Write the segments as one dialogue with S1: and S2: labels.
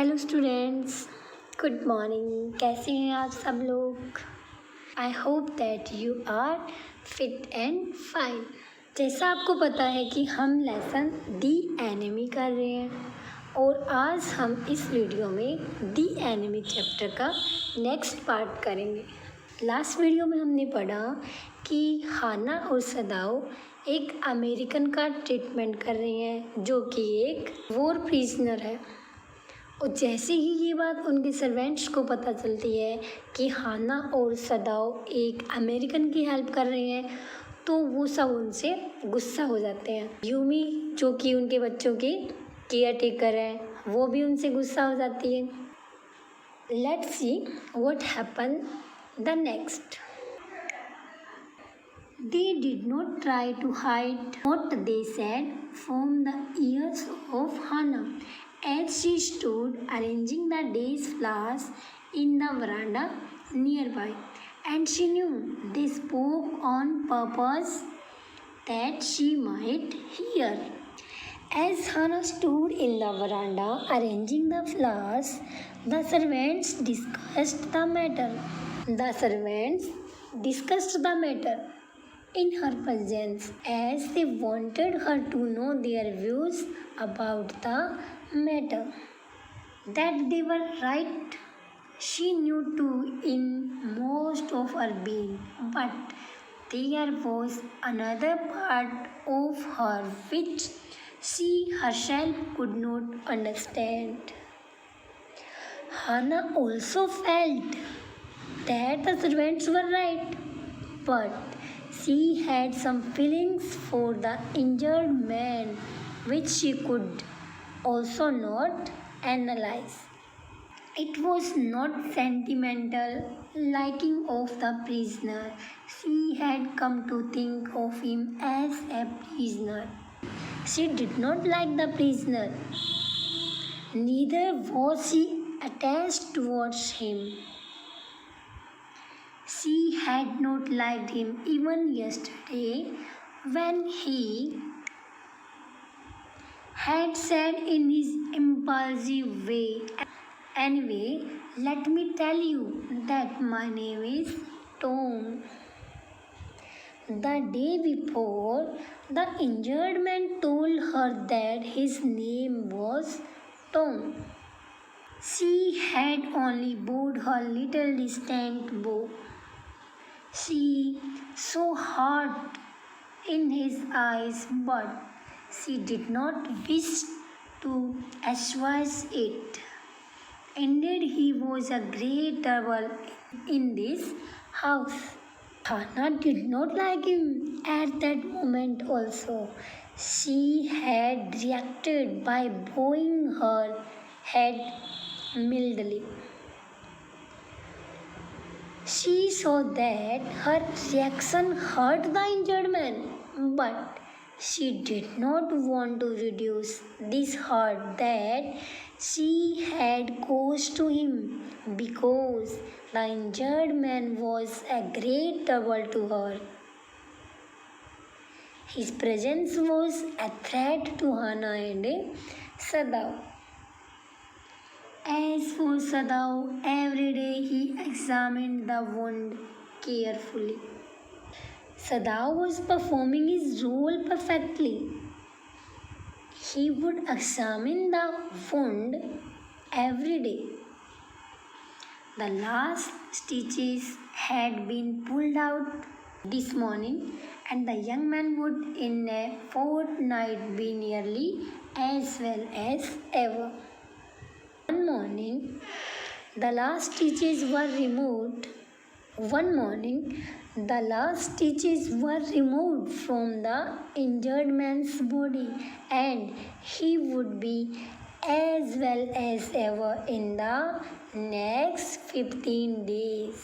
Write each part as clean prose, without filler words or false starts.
S1: Hello students, good morning. कैसे हैं आप सब लोग? I hope that you are fit and fine. जैसा आपको पता है कि हम लेसन दी एनिमी कर रहे हैं और आज हम इस वीडियो में दी एनिमी चैप्टर का नेक्स्ट पार्ट करेंगे। लास्ट वीडियो में हमने पढ़ा कि हाना और सदाओ एक अमेरिकन का ट्रीटमेंट कर रही हैं जो कि एक वॉर प्रिजनर है। और जैसे ही ये बात उनके सर्वेंट्स को पता चलती है कि हाना और सदाओ एक अमेरिकन की हेल्प कर रहे हैं तो वो सब उनसे गुस्सा हो जाते हैं। यूमी जो कि उनके बच्चों की केयर टेकर है वो भी उनसे गुस्सा हो जाती है। Let's see what happen the next. They did not try to hide what they said from the ears of Hannah as she stood arranging the day's flowers in the veranda nearby, and she knew they spoke on purpose that she might hear. As Hannah stood in the veranda arranging the flowers, the servants discussed the matter. The servants discussed the matter in her presence as they wanted her to know their views about the matter. That they were right, she knew too in most of her being, but there was another part of her which she herself could not understand. Hannah also felt that the servants were right, but she had some feelings for the injured man which she could also not analyze. It was not sentimental liking of the prisoner. She had come to think of him as a prisoner. She did not like the prisoner. Neither was she attached towards him. She had not liked him even yesterday when he had said in his impulsive way, "Anyway, let me tell you that my name is Tom." The day before, the injured man told her that his name was Tom. She had only bowed her little distant bow. She saw heart in his eyes, but she did not wish to assuage it. Indeed, he was a great trouble in this house. Hannah did not like him at that moment also. She had reacted by bowing her head mildly. She saw that her reaction hurt the injured man, but she did not want to reduce this hurt that she had caused to him because the injured man was a great trouble to her. His presence was a threat to Hannah and Sadao. As for Sadao, every day he examined the wound carefully. Sadao was performing his role perfectly. He would examine the wound every day. The last stitches had been pulled out this morning, and the young man would in a fortnight be nearly as well as ever. One morning, the last stitches were removed. One morning, the last stitches were removed from the injured man's body, and he would be as well as ever in the next 15 days.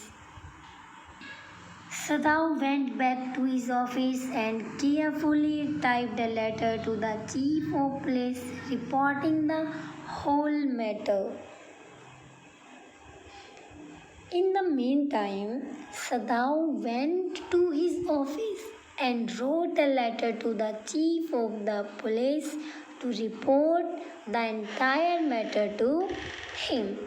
S1: Sadao went back to his office and carefully typed a letter to the chief of police reporting the whole matter. In the meantime, Sadao went to his office and wrote a letter to the chief of the police to report the entire matter to him.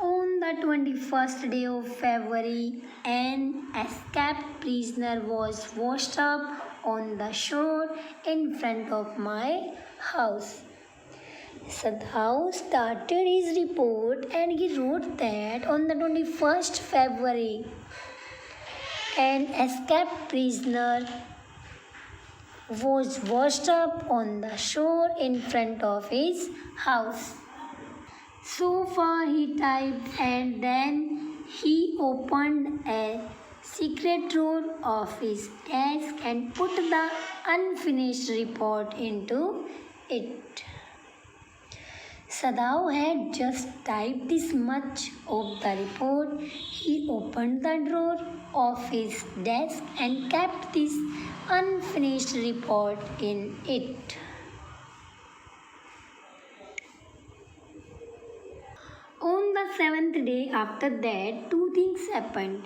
S1: On the 21st day of February, an escaped prisoner was washed up on the shore in front of my house. Sadhau started his report and he wrote that on the 21st February, an escaped prisoner was washed up on the shore in front of his house. So far he typed and then he opened a secret drawer of his desk and put the unfinished report into it. Sadhau had just typed this much of the report. He opened the drawer of his desk and kept this unfinished report in it. On the seventh day after that, two things happened.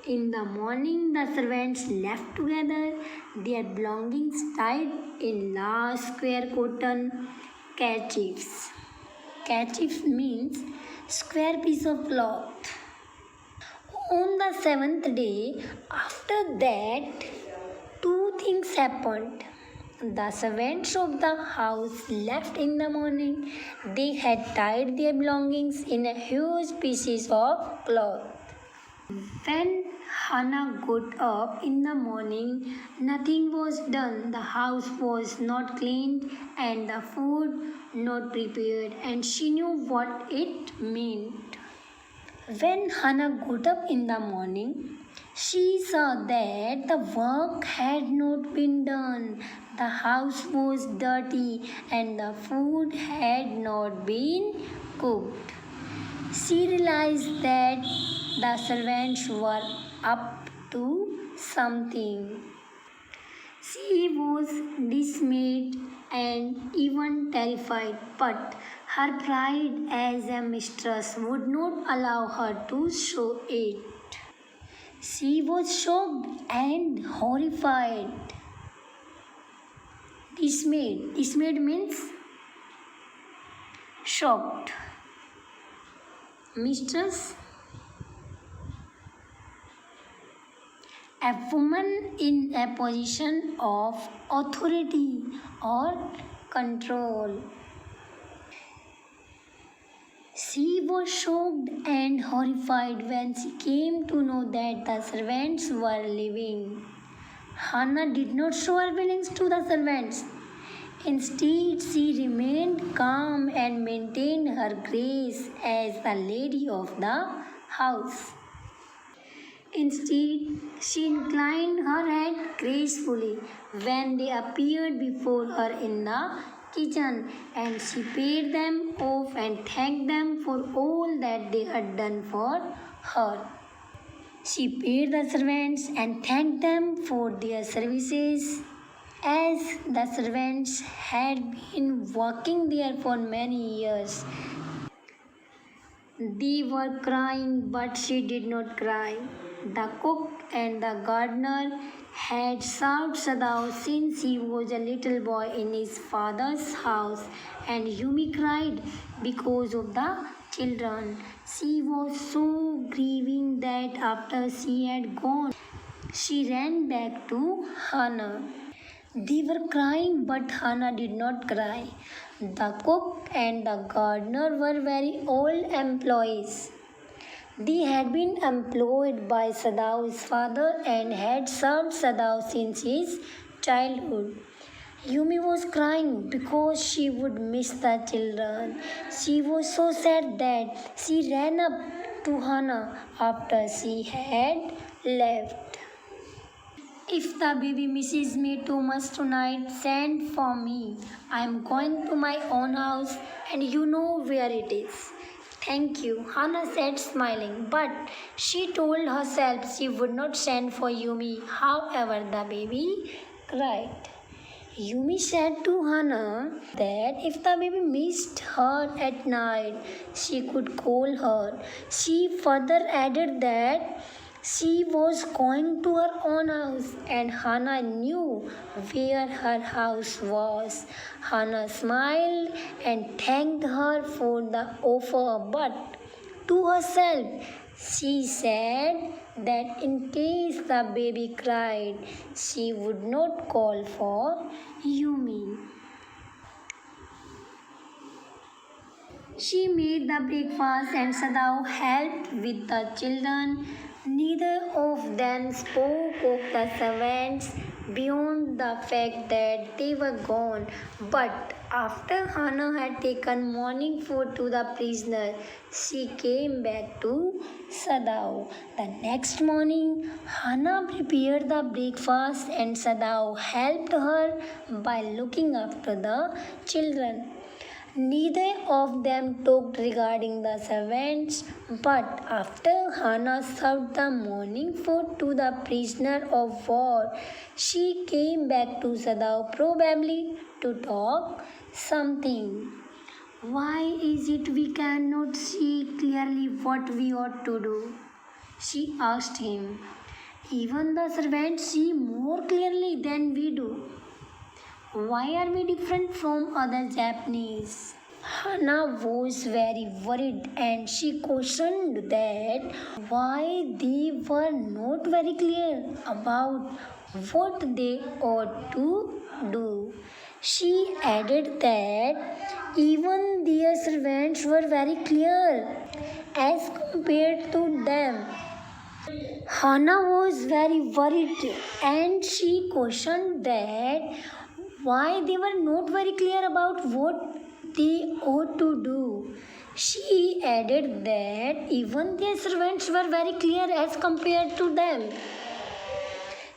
S1: In the morning, the servants left together, their belongings tied in large square cotton kerchiefs. Kerchiefs means square piece of cloth. On the seventh day, after that, two things happened. The servants of the house left in the morning. They had tied their belongings in huge pieces of cloth. When Hannah got up in the morning, nothing was done. The house was not cleaned and the food not prepared, and she knew what it meant. When Hannah got up in the morning, she saw that the work had not been done. The house was dirty and the food had not been cooked. She realized that the servants were up to something. She was dismayed and even terrified, but her pride as a mistress would not allow her to show it. She was shocked and horrified. Dismayed. Dismayed means shocked. Mistress. A woman in a position of authority or control. She was shocked and horrified when she came to know that the servants were leaving. Hannah did not show her feelings to the servants. Instead, she remained calm and maintained her grace as the lady of the house. Instead, she inclined her head gracefully when they appeared before her in the kitchen, and she paid them off and thanked them for all that they had done for her. She paid the servants and thanked them for their services, as the servants had been working there for many years. They were crying, but she did not cry. The cook and the gardener had served Sadao since he was a little boy in his father's house, and Yumi cried because of the children. She was so grieving that after she had gone, she ran back to Hannah. They were crying, but Hannah did not cry. The cook and the gardener were very old employees. They had been employed by Sadao's father and had served Sadao since his childhood. Yumi was crying because she would miss the children. She was so sad that she ran up to Hannah after she had left. If the baby misses me too much tonight, send for me. I am going to my own house and you know where it is. Thank you, Hannah said smiling, but she told herself she would not send for Yumi. However, the baby cried. Yumi said to Hannah that if the baby missed her at night, she could call her. She further added that She was going to her own house, and Hannah knew where her house was. Hannah smiled and thanked her for the offer, but to herself, she said that in case the baby cried, she would not call for Yumi. She made the breakfast and Sadao helped with the children. Neither of them spoke of the servants beyond the fact that they were gone. But after Hannah had taken morning food to the prisoner, she came back to Sadao. The next morning, Hannah prepared the breakfast and Sadao helped her by looking after the children. Neither of them talked regarding the servants, but after Hannah served the morning food to the prisoner of war, she came back to Sadao probably to talk something. Why is it we cannot see clearly what we ought to do? She asked him. Even the servants see more clearly than we do. Why are we different from other Japanese? Hannah was very worried and she questioned that why they were not very clear about what they ought to do. She added that even their servants were very clear as compared to them. Hannah was very worried and she questioned that why they were not very clear about what they ought to do. She added that even their servants were very clear as compared to them.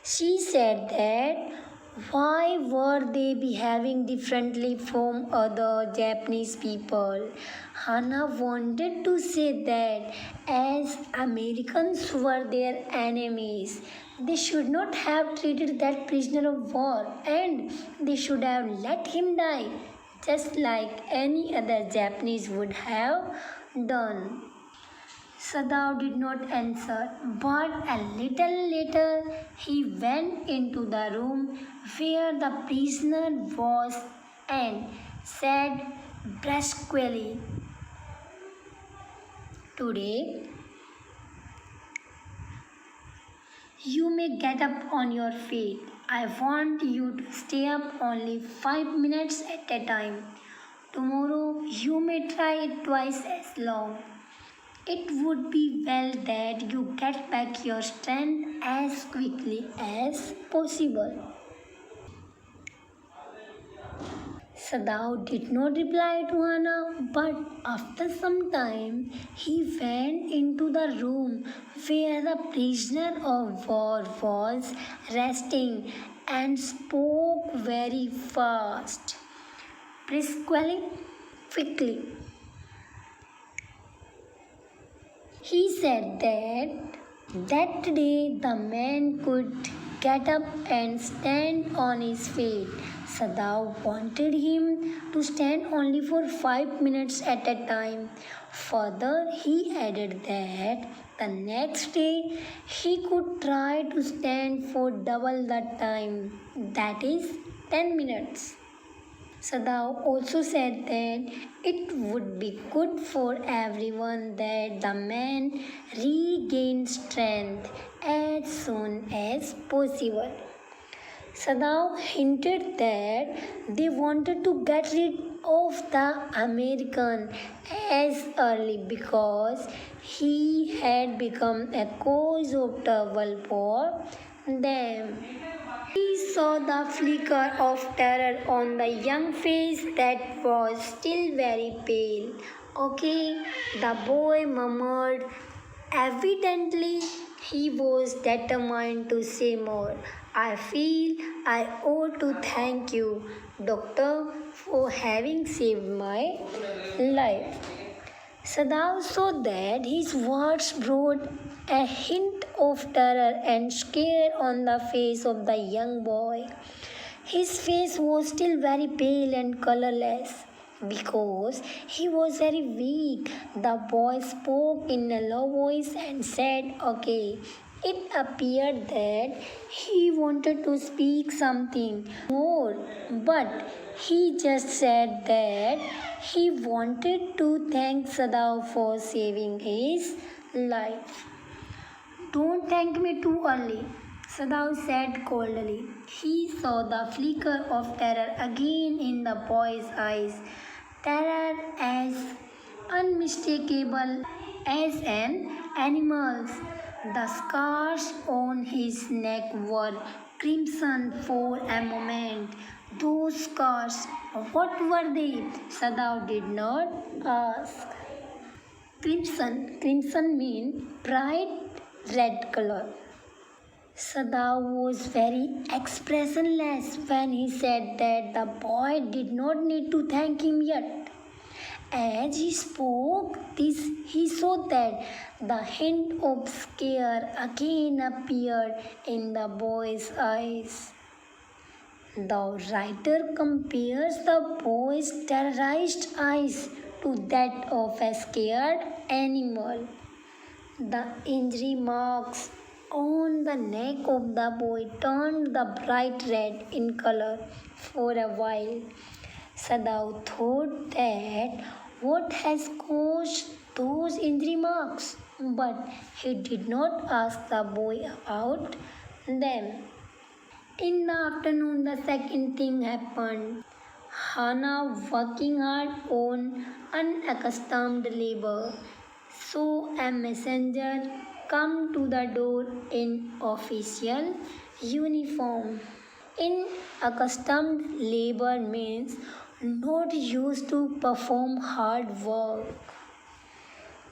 S1: She said that why were they behaving differently from other Japanese people? Hannah wanted to say that as Americans were their enemies, they should not have treated that prisoner of war and they should have let him die just like any other Japanese would have done. Sadao did not answer, but a little later he went into the room where the prisoner was and said brusquely, "Today you may get up on your feet. I want you to stay up only 5 minutes at a time. Tomorrow you may try it twice as long. It would be well that you get back your strength as quickly as possible." Sadao did not reply to Hannah, but after some time he went into the room where the prisoner of war was resting and spoke very fast, briskly, quickly. He said that day the man could get up and stand on his feet. Sadao wanted him to stand only for 5 minutes at a time. Further, he added that the next day he could try to stand for double the time, that is 10 minutes. Sadao also said that it would be good for everyone that the man regain strength as soon as possible. Sadao hinted that they wanted to get rid of the American as early because he had become a cause of trouble for them. He saw the flicker of terror on the young face that was still very pale. "Okay," the boy murmured. Evidently, he was determined to say more. "I feel I ought to thank you, doctor, for having saved my life." Sadao saw that his words brought a hint of terror and scare on the face of the young boy. His face was still very pale and colorless because he was very weak. The boy spoke in a low voice and said, "Okay, It appeared that he wanted to speak something more, but he just said that he wanted to thank Sadao for saving his life. Don't thank me too early, Sadao said coldly. He saw the flicker of terror again in the boy's eyes, terror as unmistakable as an animal's. The scars on his neck were crimson for a moment. Those scars, what were they? Sadao did not ask. Crimson means bright red color. Sadao was very expressionless when he said that the boy did not need to thank him yet. As he spoke this, he saw that the hint of scare again appeared in the boy's eyes. The writer compares the boy's terrorized eyes to that of a scared animal. The injury marks on the neck of the boy turned the bright red in color for a while. Sadao thought that what has caused those injury marks, but he did not ask the boy about them. In the afternoon, the second thing happened. Hannah, working hard on unaccustomed labor, saw a messenger come to the door in official uniform. In accustomed labor means not used to perform hard work.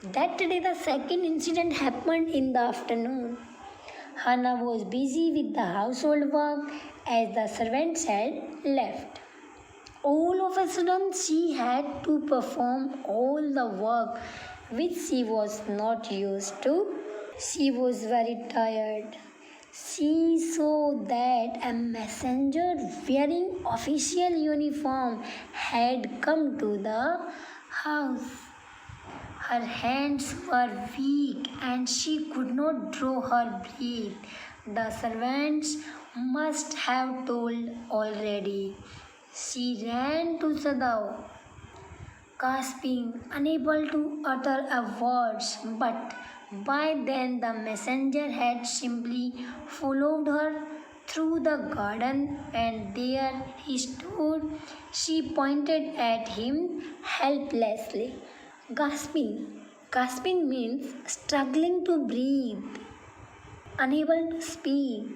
S1: That day, the second incident happened in the afternoon. Hannah was busy with the household work as the servants had left. All of a sudden, she had to perform all the work which she was not used to. She was very tired. She saw that a messenger wearing official uniform had come to the house. Her hands were weak and she could not draw her breath. The servants must have told already. She ran to Sadao, gasping, unable to utter a word, but by then the messenger had simply followed her through the garden and there he stood. She pointed at him helplessly. Gasping. Gasping means struggling to breathe, unable to speak.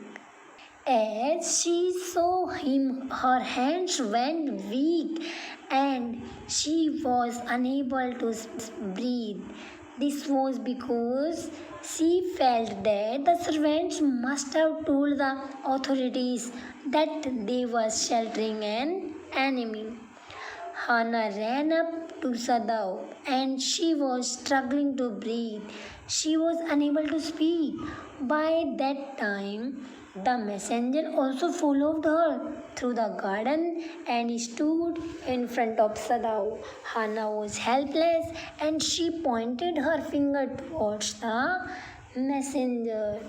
S1: As she saw him, her hands went weak and she was unable to breathe. This was because she felt that the servants must have told the authorities that they were sheltering an enemy. Hannah ran up to Sadao and she was struggling to breathe. She was unable to speak. By that time, the messenger also followed her through the garden and stood in front of Sadao. Hannah was helpless and she pointed her finger towards the messenger.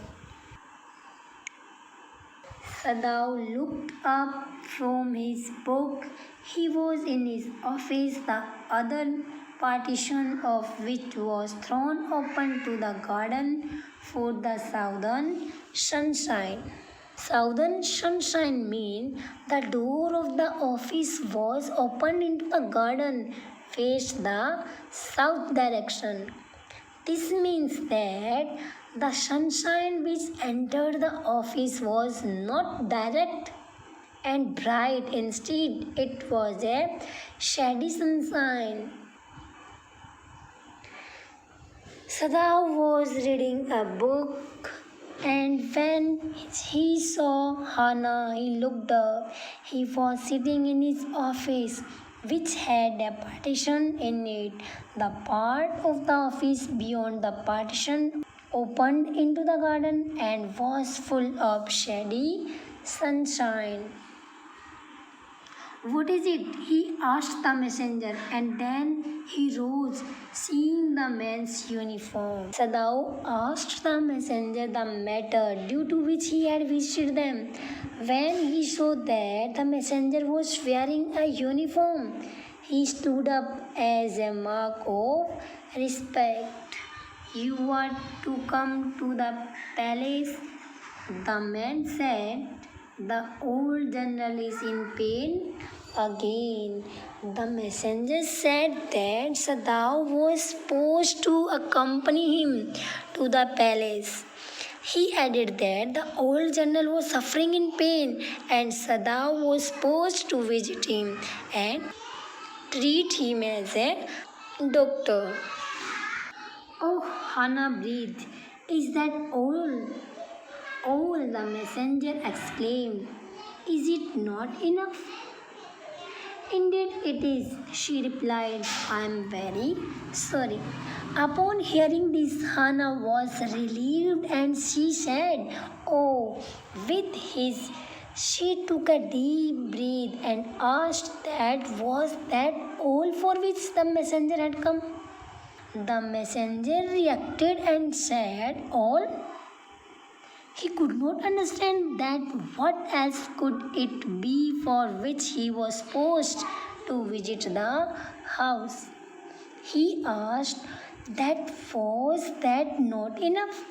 S1: Sadao looked up from his book. He was in his office, the other partition of which was thrown open to the garden for the southern sunshine. Southern sunshine means the door of the office was opened into the garden, faced the south direction. This means that the sunshine which entered the office was not direct and bright. Instead, it was a shady sunshine. Sadao was reading a book and when he saw Hannah, he looked up. He was sitting in his office which had a partition in it. The part of the office beyond the partition opened into the garden and was full of shady sunshine. What is it? He asked the messenger, and then he rose, seeing the man's uniform. Sadao asked the messenger the matter due to which he had visited them. When he saw that the messenger was wearing a uniform, he stood up as a mark of respect. You are to come to the palace, the man said. The old general is in pain again. The messenger said that Sadao was supposed to accompany him to the palace. He added that the old general was suffering in pain and Sadao was supposed to visit him and treat him as a doctor. Oh, Hannah breathed. Is that all? All, the messenger exclaimed. Is it not enough? Indeed it is, she replied. I am very sorry. Upon hearing this, Hannah was relieved and she said, Oh, with his. She took a deep breath and asked that was that all for which the messenger had come? The messenger reacted and said, All? He could not understand that what else could it be for which he was supposed to visit the house. He asked, that was that not enough?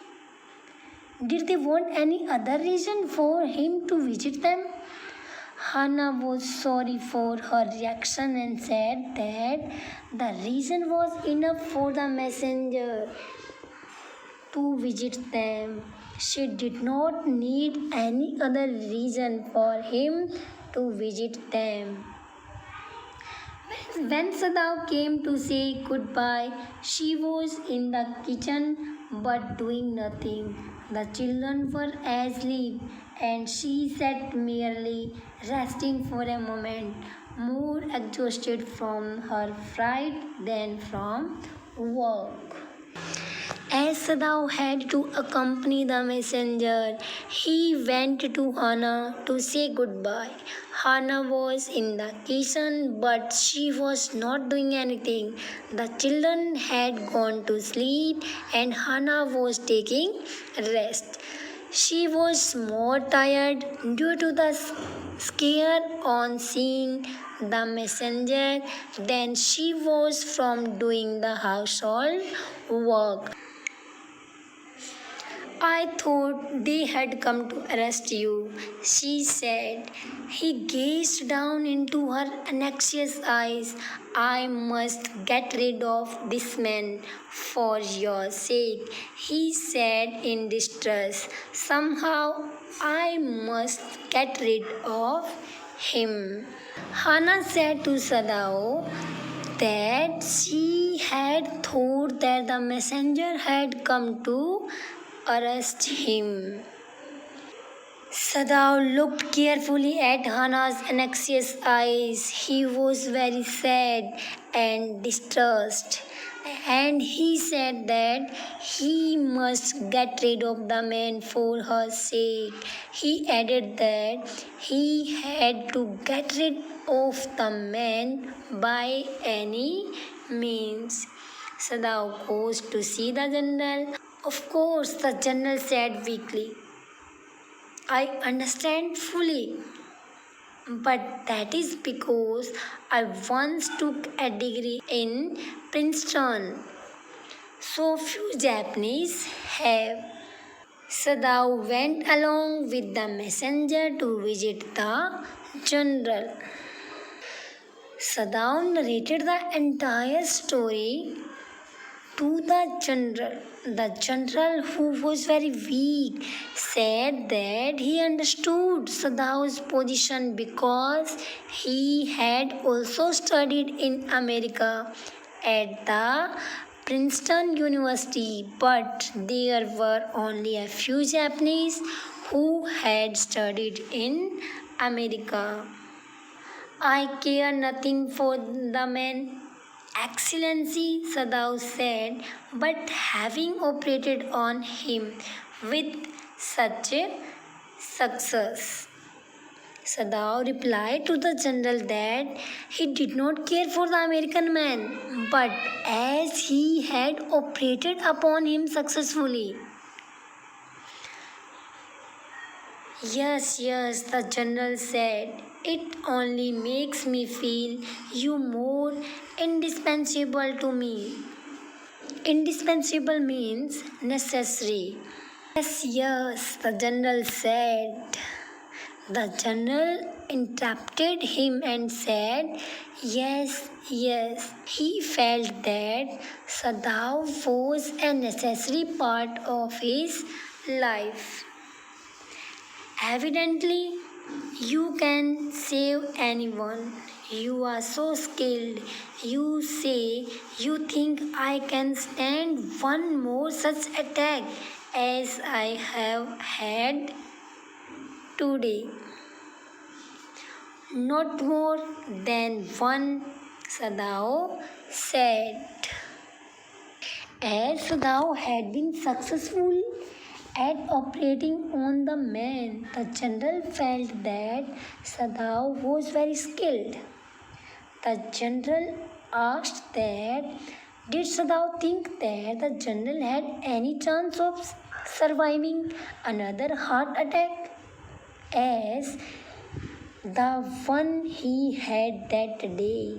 S1: Did they want any other reason for him to visit them? Hannah was sorry for her reaction and said that the reason was enough for the messenger to visit them. She did not need any other reason for him to visit them. When Sadao came to say goodbye, she was in the kitchen but doing nothing. The children were asleep and she sat merely resting for a moment, more exhausted from her fright than from work. As Sadao had to accompany the messenger, he went to Hannah to say goodbye. Hannah was in the kitchen, but she was not doing anything. The children had gone to sleep, and Hannah was taking rest. She was more tired due to the scare on seeing the messenger than she was from doing the household work. I thought they had come to arrest you, she said. He gazed down into her anxious eyes. I must get rid of this man for your sake, he said in distress. Somehow I must get rid of him. Hannah said to Sadao that she had thought that the messenger had come to arrest him. Sadao looked carefully at Hannah's anxious eyes. He was very sad and distressed, and he said that he must get rid of the man for her sake. He added that he had to get rid of the man by any means. Sadao goes to see the general. Of course, the general said weakly. I understand fully, but that is because I once took a degree in Princeton. So few Japanese have. Sadao went along with the messenger to visit the general. Sadao narrated the entire story to the general. The general, who was very weak, said that he understood Sadao's position because he had also studied in America at the Princeton University, but there were only a few Japanese who had studied in America. I care nothing for the man, Excellency, Sadao said, but having operated on him with such a success, Sadao replied to the general that he did not care for the American man, but as he had operated upon him successfully. Yes, the general said. It only makes me feel you more indispensable to me. Indispensable means necessary. Yes, the general said. The general interrupted him and said, Yes, he felt that Sadao was a necessary part of his life. Evidently, you can save anyone. You are so skilled. You say you think I can stand one more such attack as I have had today. Not more than one, Sadao said. As Sadao had been successful at operating on the man, the general felt that Sadao was very skilled. The general asked that did Sadao think that the general had any chance of surviving another heart attack as the one he had that day?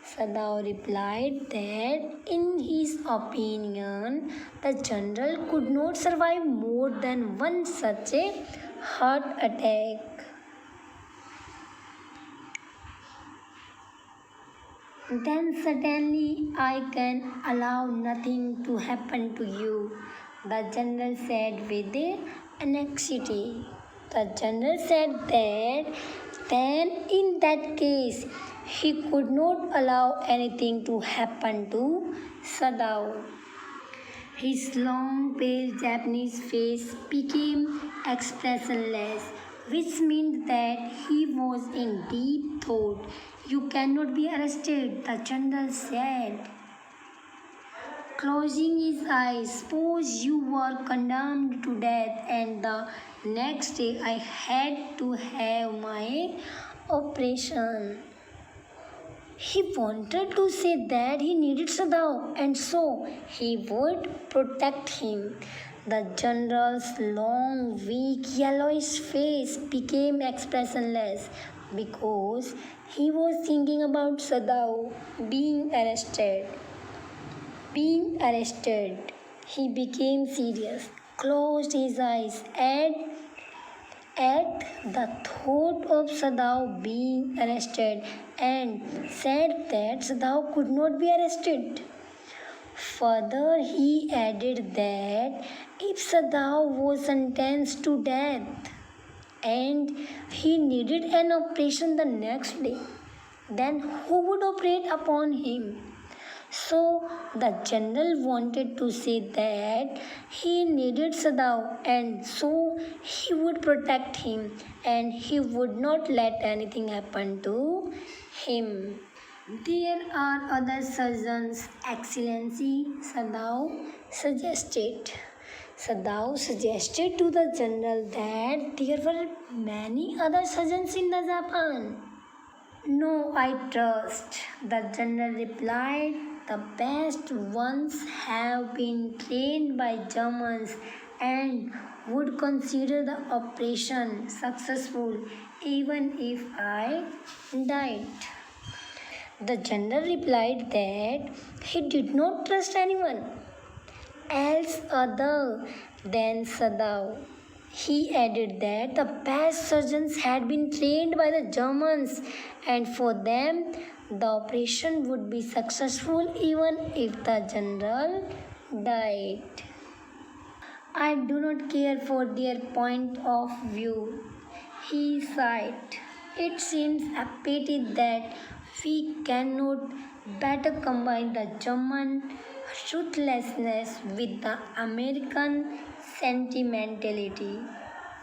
S1: Sadao replied that in his opinion, the general could not survive more than one such a heart attack. Then suddenly I can allow nothing to happen to you, the general said with anxiety. The general said that then in that case he could not allow anything to happen to Sadao. His long, pale Japanese face became expressionless, which meant that he was in deep thought. You cannot be arrested, the general said. Closing his eyes, suppose you were condemned to death, and the next day I had to have my operation. He wanted to say that he needed Sadao and so he would protect him. The general's long, weak, yellowish face became expressionless because he was thinking about Sadao being arrested. He became serious, closed his eyes, at the thought of Sadao being arrested and said that Sadao could not be arrested. Further, he added that if Sadao was sentenced to death and he needed an operation the next day, then who would operate upon him? So the general wanted to say that he needed Sadao and so he would protect him and he would not let anything happen to him. There are other surgeons, Excellency, Sadao suggested. Sadao suggested to the general that there were many other surgeons in the Japan. No, I trust, the general replied. The best ones have been trained by Germans and would consider the operation successful even if I died. The general replied that he did not trust anyone else other than Sadao. He added that the best surgeons had been trained by the Germans and for them the operation would be successful even if the general died. I do not care for their point of view, he sighed. It seems a pity that we cannot better combine the German ruthlessness with the American sentimentality.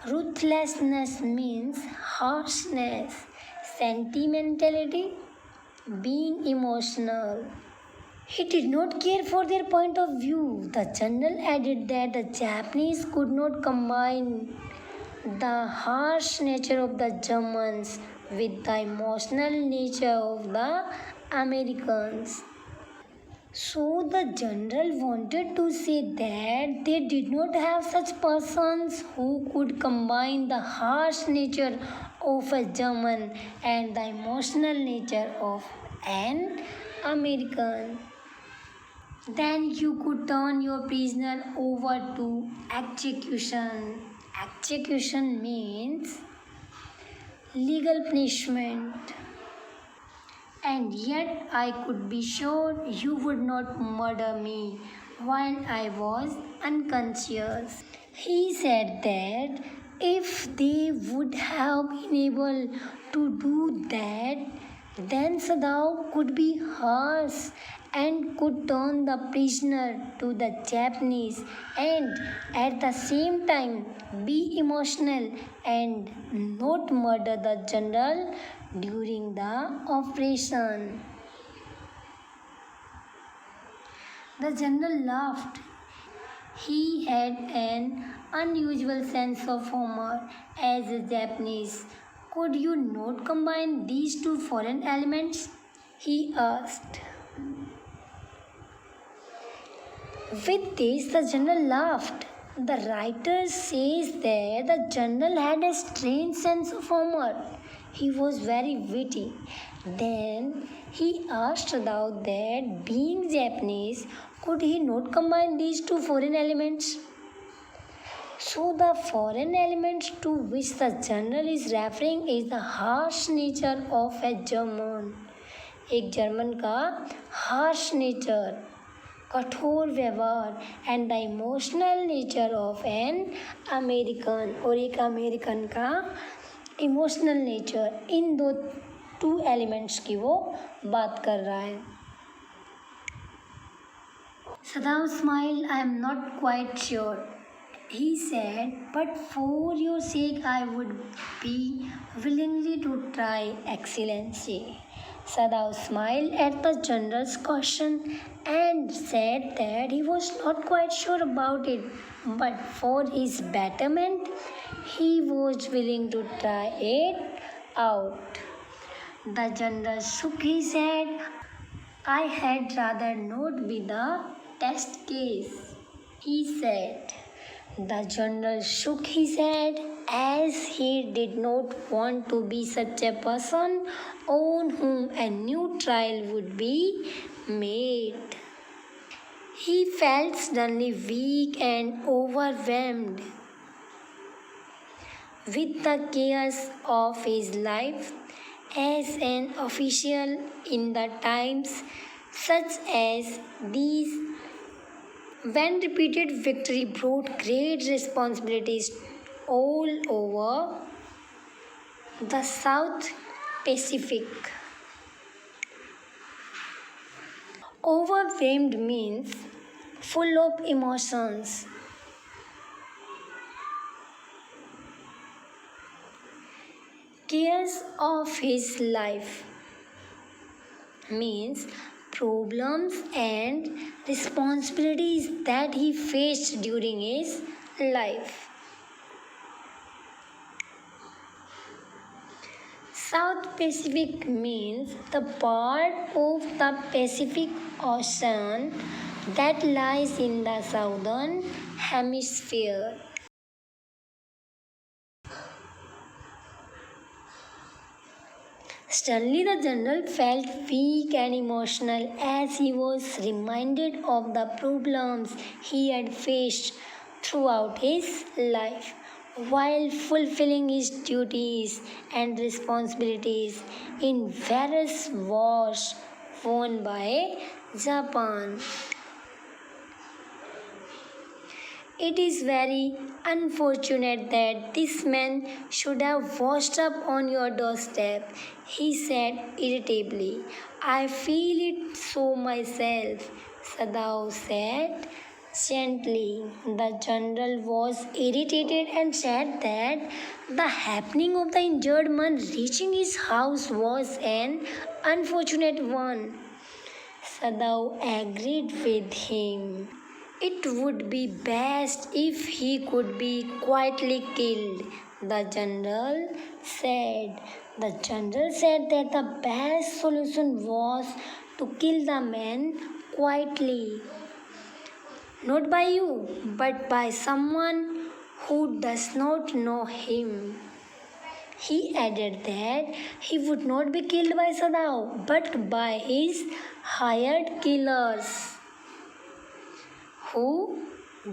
S1: Ruthlessness means harshness, sentimentality, being emotional. He did not care for their point of view. The general added that the Japanese could not combine the harsh nature of the Germans with the emotional nature of the Americans. So the general wanted to say that they did not have such persons who could combine the harsh nature of a German and the emotional nature of an American. Then you could turn your prisoner over to execution. Execution means legal punishment. And yet I could be sure you would not murder me while I was unconscious. He said that if they would have been able to do that, then Sadao could be hers and could turn the prisoner to the Japanese and at the same time be emotional and not murder the general during the operation. The general laughed. He had an unusual sense of humor as a Japanese. Could you not combine these two foreign elements? He asked. With this, the general laughed. The writer says that the general had a strange sense of humor. He was very witty. Then he asked Rao that being Japanese, could he not combine these two foreign elements? So the foreign elements to which the general is referring is the harsh nature of a German. एक German का harsh nature, कठोर व्यवहार and the emotional nature of an American और एक American का emotional nature, इन दो two elements की वो बात कर रहा है. Sadao smiled. I am not quite sure, he said, but for your sake I would be willingly to try, Excellency. Sadao smiled at the general's question and said that he was not quite sure about it, but for his betterment, he was willing to try it out. The general shook his head. I had rather not be the test case, he said. The general shook his head as he did not want to be such a person on whom a new trial would be made. He felt suddenly weak and overwhelmed with the cares of his life as an official in the times such as these, when repeated victory brought great responsibilities all over the South Pacific. Overwhelmed means full of emotions. Cares of his life means problems and responsibilities that he faced during his life. South Pacific means the part of the Pacific Ocean that lies in the southern hemisphere. Suddenly the general felt weak and emotional as he was reminded of the problems he had faced throughout his life while fulfilling his duties and responsibilities in various wars won by Japan. It is very unfortunate that this man should have washed up on your doorstep, he said irritably. I feel it so myself, Sadao said gently. The general was irritated and said that the happening of the injured man reaching his house was an unfortunate one. Sadao agreed with him. It would be best if he could be quietly killed. the general said. The general said that the best solution was to kill the man quietly. Not by you, but by someone who does not know him. He added that he would not be killed by Sadao, but by his hired killers. Who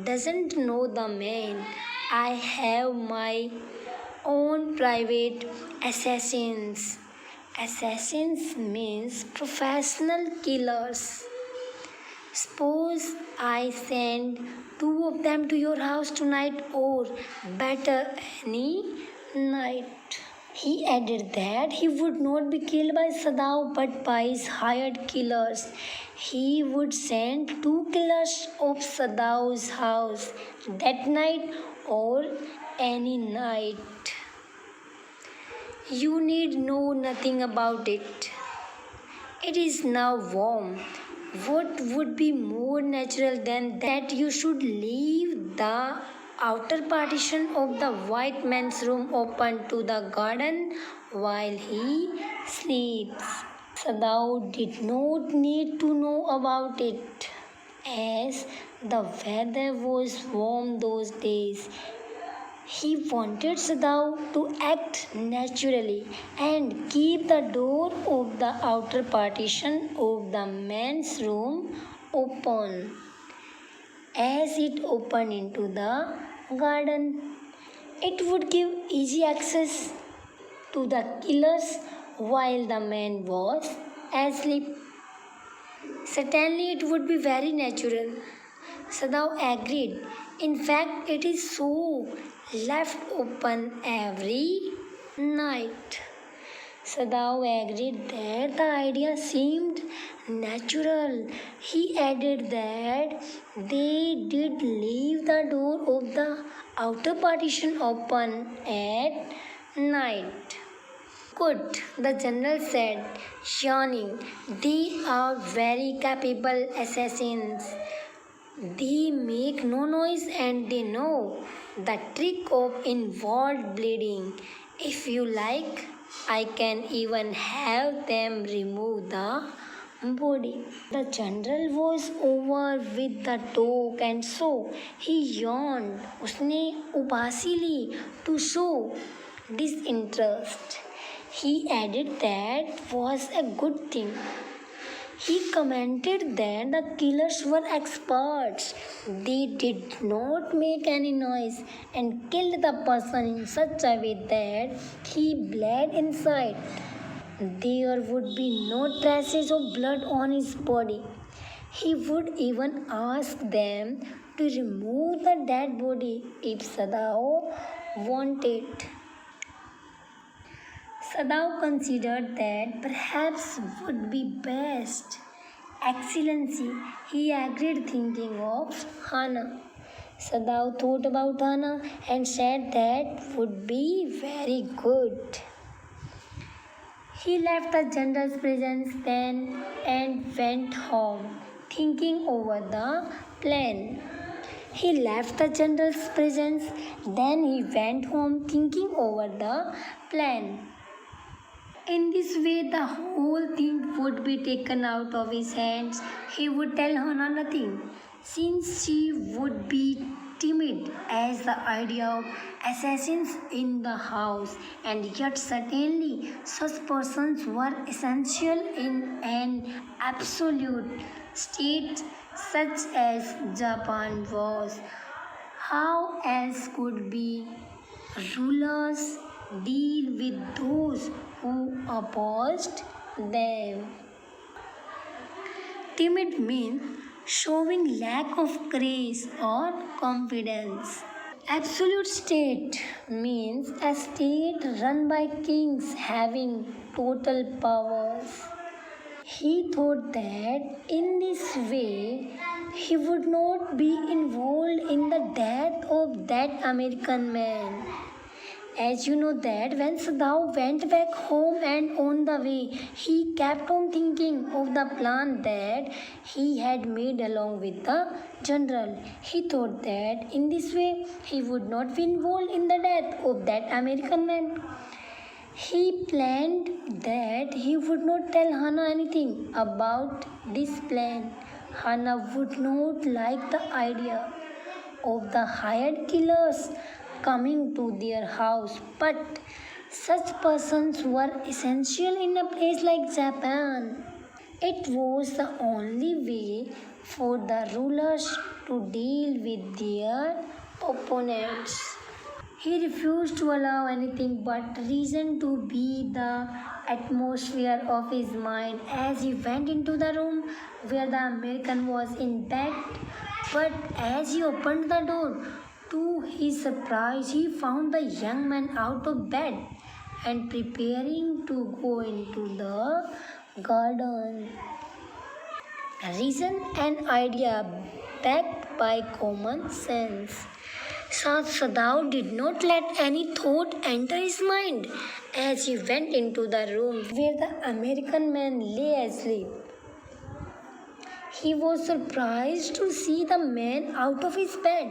S1: doesn't know the man? I have my own private assassins. Assassins means professional killers. Suppose I send two of them to your house tonight, or better, any night. He added that he would not be killed by Sadao but by his hired killers. He would send two killers of Sadao's house that night or any night. You need know nothing about it. It is now warm. What would be more natural than that you should leave the outer partition of the white man's room open to the garden while he sleeps? Sadao did not need to know about it, as the weather was warm those days. He wanted Sadao to act naturally and keep the door of the outer partition of the man's room open as it opened into the garden. It would give easy access to the killers while the man was asleep. Certainly, it would be very natural. Sadao agreed. In fact, it is so left open every night. Sadao agreed that the idea seemed natural. He added that they did leave the door of the outer partition open at night. Good, the general said, yawning. They are very capable assassins. They make no noise and they know the trick of involved bleeding. If you like, I can even have them remove the body. The general was over with the talk and so he yawned. उसने उबासी ली to show disinterest. He added that was a good thing. He commented that the killers were experts. They did not make any noise and killed the person in such a way that he bled inside. There would be no traces of blood on his body. He would even ask them to remove the dead body if Sadao wanted. Sadao considered that perhaps would be best. Excellency, he agreed, thinking of Hana. Sadao thought about Hana and said that would be very good. He left the general's presence then and went home, thinking over the plan. He left the general's presence, then he went home thinking over the plan. In this way, the whole thing would be taken out of his hands. He would tell Hana nothing, since she would be timid as the idea of assassins in the house, and yet certainly such persons were essential in an absolute state such as Japan was. How else could be rulers deal with those who opposed them? Timid means showing lack of grace or confidence. Absolute state means a state run by kings having total powers. He thought that in this way he would not be involved in the death of that American man. As you know that when Sadao went back home and on the way, he kept on thinking of the plan that he had made along with the general. He thought that in this way he would not be involved in the death of that American man. He planned that he would not tell Hannah anything about this plan. Hannah would not like the idea of the hired killers coming to their house, but such persons were essential in a place like Japan. It was the only way for the rulers to deal with their opponents. He refused to allow anything but reason to be the atmosphere of his mind as he went into the room where the American was in bed. But as he opened the door, to his surprise, he found the young man out of bed and preparing to go into the garden. Reason and idea backed by common sense. Sadao did not let any thought enter his mind as he went into the room where the American man lay asleep. He was surprised to see the man out of his bed.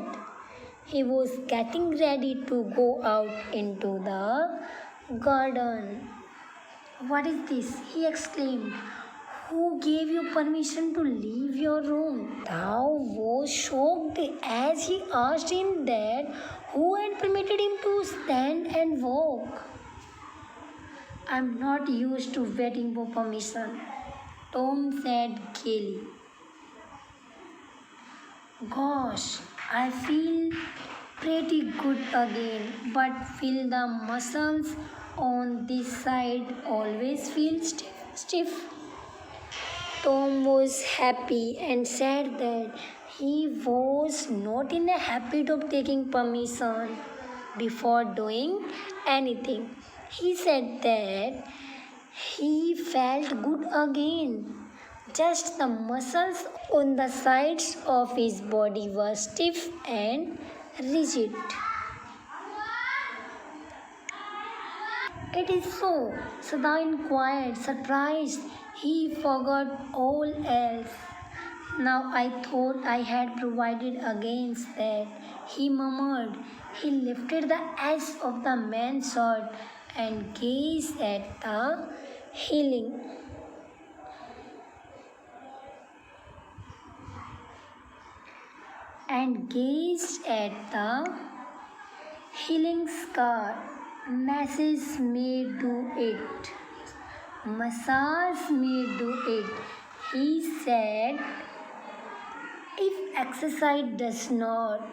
S1: He was getting ready to go out into the garden. "What is this?" he exclaimed. "Who gave you permission to leave your room?" Thou was shocked as he asked him that who had permitted him to stand and walk. "I'm not used to waiting for permission," Tom said gaily. "Gosh, I feel pretty good again, but will the muscles on this side always feel stiff? Tom was happy and said that he was not in a habit of taking permission before doing anything. He said that he felt good again. Just the muscles on the sides of his body were stiff and rigid. "It is so?" Sada inquired, surprised. He forgot all else. "Now I thought I had provided against that," he murmured. He lifted the edge of the man's sword and gazed at the healing. Healing scar. Massage may do it. Massage may do it, he said, if exercise does not.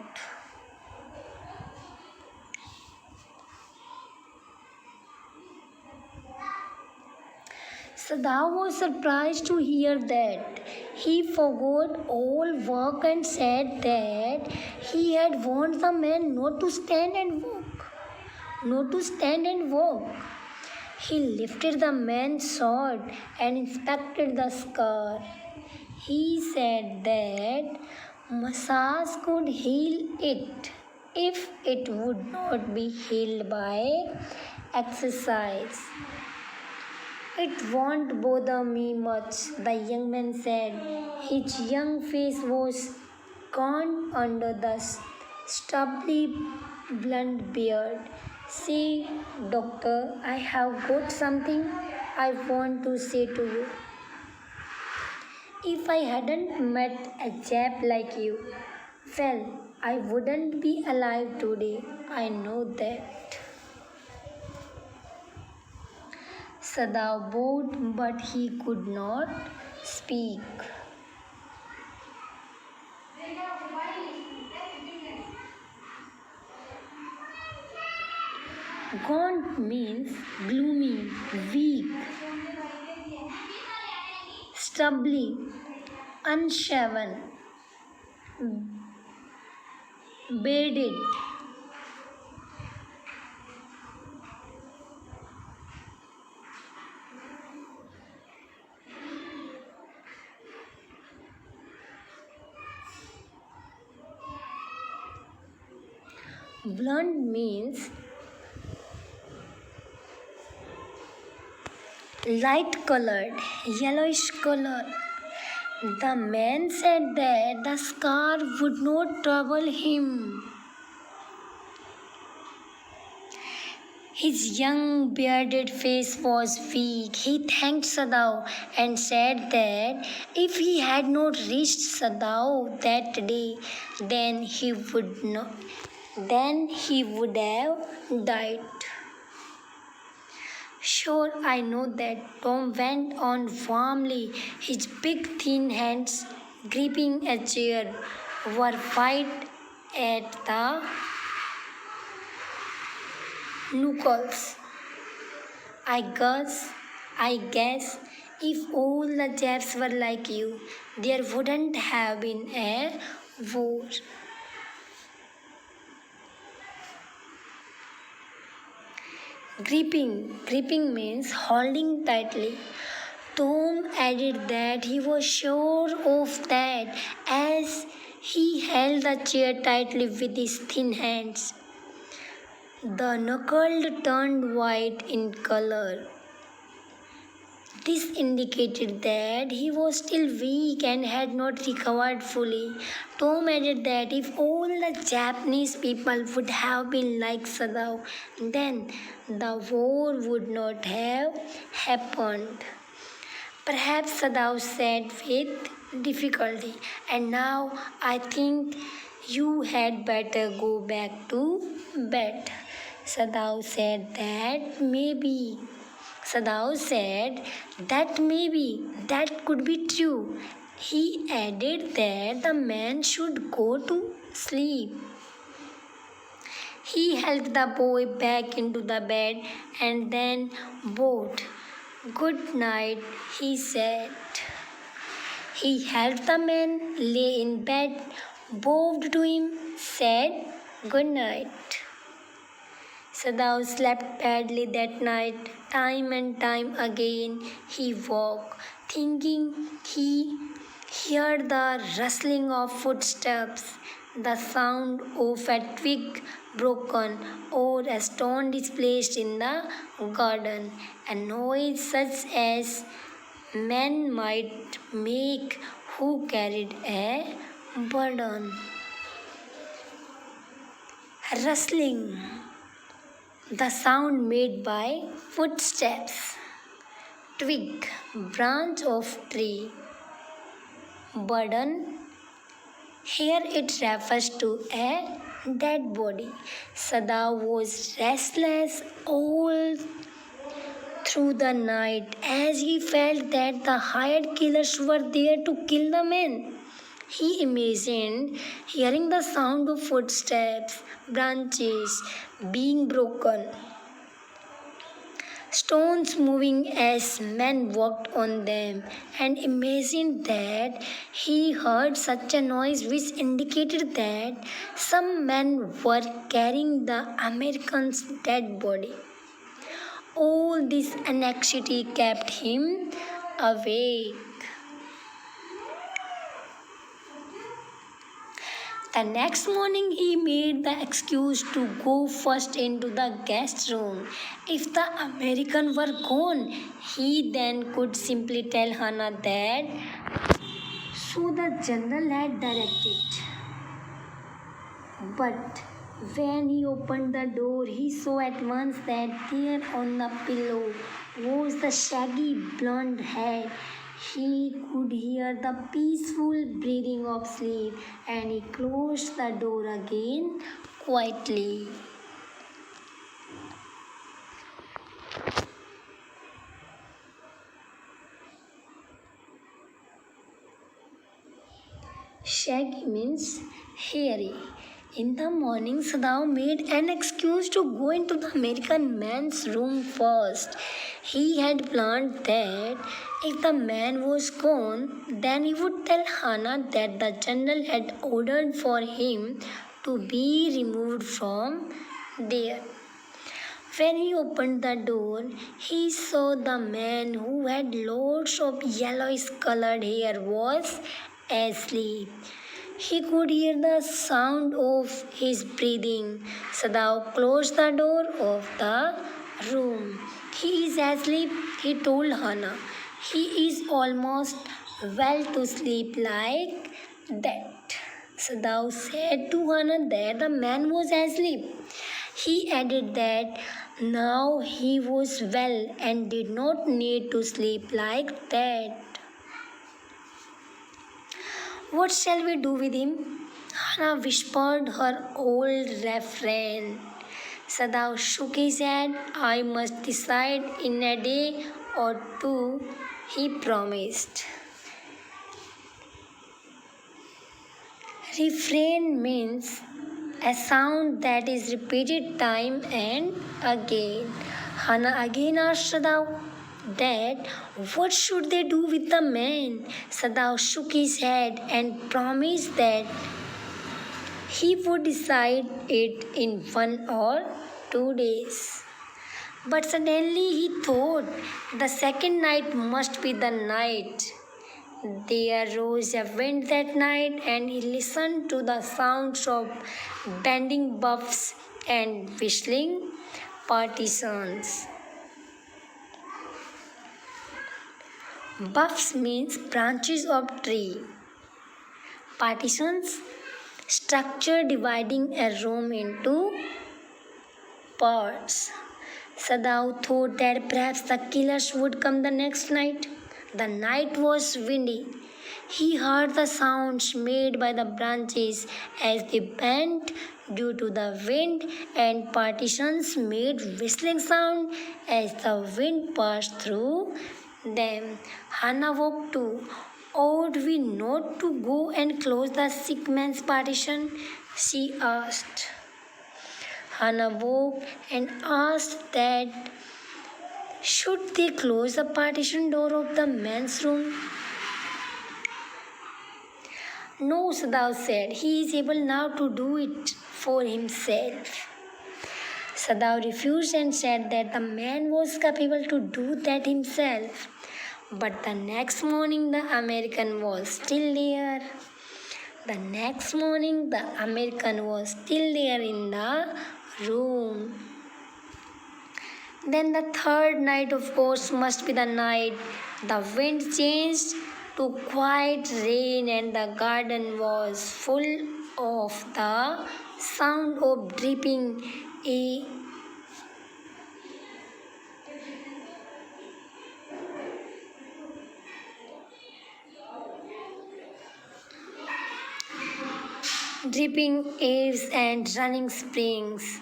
S1: Sadao was surprised to hear that. He forgot all work and said that he had warned the man not to stand and walk. He lifted the man's sword and inspected the scar. He said that massage could heal it if it would not be healed by exercise. "It won't bother me much," the young man said. His young face was gaunt under the stubbly blonde beard. "See, doctor, I have got something I want to say to you. If I hadn't met a chap like you, well, I wouldn't be alive today. I know that." Sadao bowed, but he could not speak. Gaunt means gloomy, weak, stubbly, unshaven, bearded. Blunt means light colored, yellowish color. The man said that the scar would not trouble him. His young bearded face was weak. He thanked Sadao and said that if he had not reached Sadao that day, then he would not, then he would have died. Sure, I know that, Tom went on warmly, his big thin hands gripping a chair were white at the knuckles. I guess if all the Japs were like you, there wouldn't have been a war. Gripping means holding tightly. Tom added that he was sure of that as he held the chair tightly with his thin hands. The knuckle turned white in color. This indicated that he was still weak and had not recovered fully. Tom added that if all the Japanese people would have been like Sadao, then the war would not have happened. Perhaps Sadao said with difficulty, and now I think you had better go back to bed. Sadao said that maybe that could be true. He added that the man should go to sleep. He helped the boy back into the bed and then bowed. Good night, he said. He helped the man lay in bed, bowed to him, said good night. Sadao slept badly that night. Time and time again he woke, thinking he heard the rustling of footsteps, the sound of a twig broken or a stone displaced in the garden, a noise such as men might make who carried a burden. Rustling, the sound made by footsteps. Twig, branch of tree. Burden, here it refers to a dead body. Sada was restless all through the night as he felt that the hired killers were there to kill the men. He imagined hearing the sound of footsteps, branches being broken, stones moving as men walked on them, and imagined that he heard such a noise which indicated that some men were carrying the American's dead body. All this anxiety kept him awake. The next morning, he made the excuse to go first into the guest room. If the American were gone, he then could simply tell Hannah that so the general had directed. But when he opened the door, he saw at once that there on the pillow was the shaggy blonde head. He could hear the peaceful breathing of sleep, and he closed the door again quietly. Shaggy means hairy. In the morning, Sadao made an excuse to go into the American man's room first. He had planned that if the man was gone, then he would tell Hannah that the general had ordered for him to be removed from there. When he opened the door, he saw the man who had lots of yellowish colored hair was asleep. He could hear the sound of his breathing. Sadao closed the door of the room. He is asleep, he told Hannah. He is almost well to sleep like that. Sadao said to Hannah that the man was asleep. He added that now he was well and did not need to sleep like that. What shall we do with him? Hannah whispered her old refrain. Sadao shook his head. I must decide in a day or two, he promised. Refrain means a sound that is repeated time and again. Hannah again asked Sadao that what should they do with the man? Sadao shook his head and promised that he would decide it in 1 or 2 days. But suddenly he thought the second night must be the night. There rose a wind that night, and he listened to the sounds of bending boughs and whistling partisans. Boughs means branches of tree. Partisans, structure dividing a room into parts. Sadao thought that perhaps the killers would come the next night. The night was windy. He heard the sounds made by the branches as they bent due to the wind, and partisans made whistling sound as the wind passed through them. Hannah woke too. Ought we not to go and close the sick man's partition? She asked. Hannah woke and asked that should they close the partition door of the man's room? No, Sadao said. He is able now to do it for himself. Sadao refused and said that the man was capable to do that himself. But the next morning the American was still there. The next morning the American was still there in the room. Then the third night, of course, must be the night the wind changed to quiet rain and the garden was full of the sound of dripping eaves and running springs.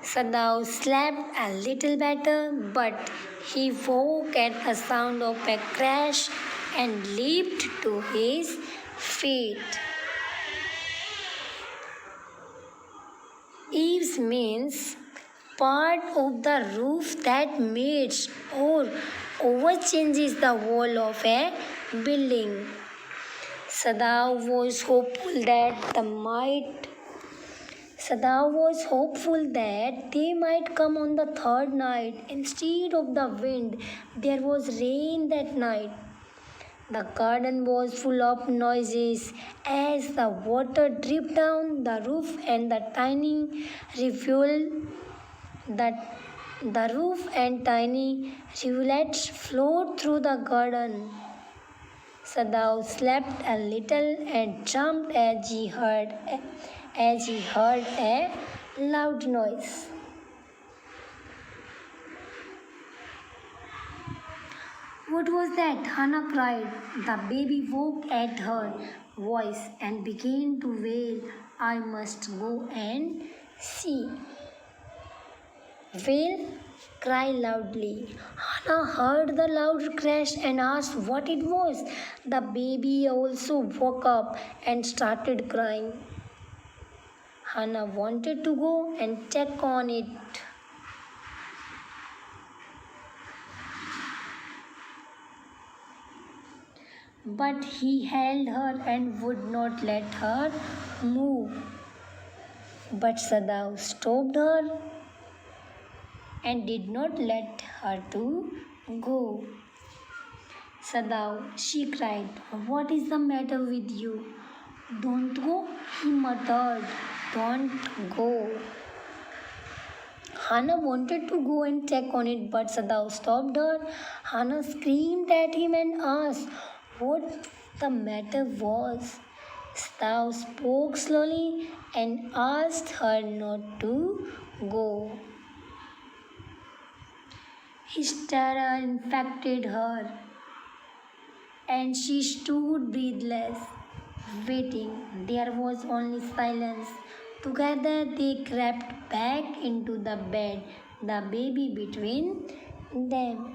S1: Sadao slept a little better, but he woke at the sound of a crash and leaped to his feet. Eaves means part of the roof that meets or overchanges the wall of a building. Sadao was hopeful that they might come on the third night. Instead of the wind, there was rain that night. The garden was full of noises as the water dripped down the roof and the roof and tiny rivulets flowed through the garden. Sadao slept a little and jumped as he heard a loud noise. What was that? Hannah cried. The baby woke at her voice and began to wail. I must go and see. Wail, cry loudly. Hannah heard the loud crash and asked what it was. The baby also woke up and started crying. Hannah wanted to go and check on it. But he held her and would not let her move. But Sadao stopped her and did not let her to go. Sadao, she cried, what is the matter with you? Don't go, he muttered. Don't go. Hannah wanted to go and check on it, but Sadao stopped her. Hannah screamed at him and asked what the matter was. Sadao spoke slowly and asked her not to go. His terror infected her, and she stood breathless, waiting. There was only silence. Together they crept back into the bed, the baby between them.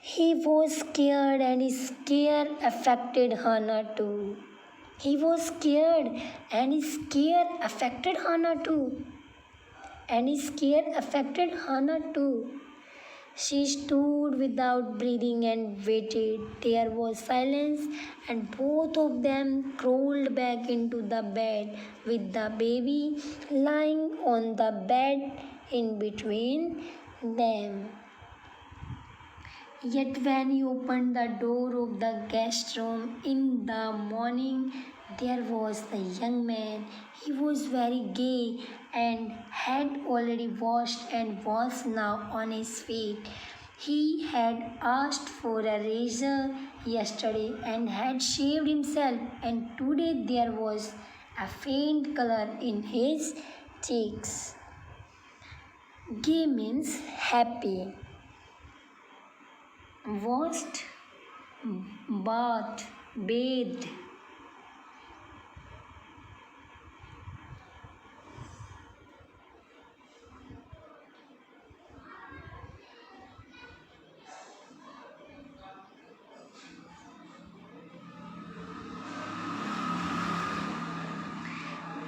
S1: He was scared, and his scare affected Hannah too. He was scared, and his scare affected Hannah too. And his scare affected Hannah too. She stood without breathing and waited. There was silence, and both of them crawled back into the bed with the baby lying on the bed in between them. Yet when he opened the door of the guest room in the morning, there was the young man. He was very gay and had already washed and was now on his feet. He had asked for a razor yesterday and had shaved himself, and today there was a faint color in his cheeks. Gay means happy. Washed, bathed.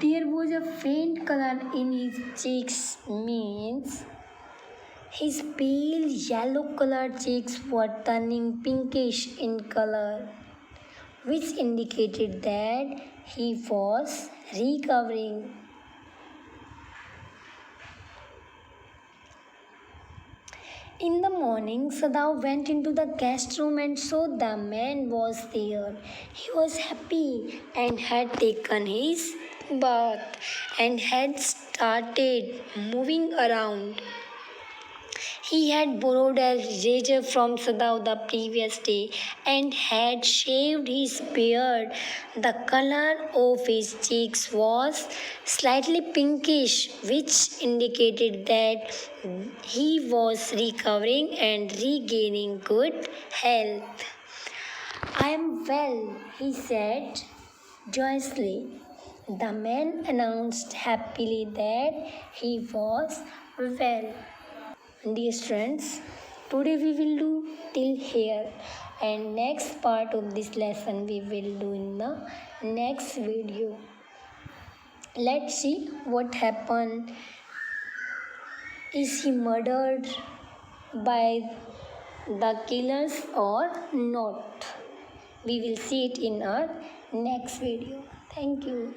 S1: There was a faint color in his cheeks means his pale yellow colored cheeks were turning pinkish in color, which indicated that he was recovering. In the morning, Sadao went into the guest room and saw the man was there. He was happy and had taken his bath and had started moving around. He had borrowed a razor from Sadao the previous day and had shaved his beard. The color of his cheeks was slightly pinkish, which indicated that he was recovering and regaining good health. I am well, he said joyously. The man announced happily that he was well. Dear students, today we will do till here, and next part of this lesson we will do in the next video. Let's see what happened. Is he murdered by the killers or not? We will see it in our next video. Thank you.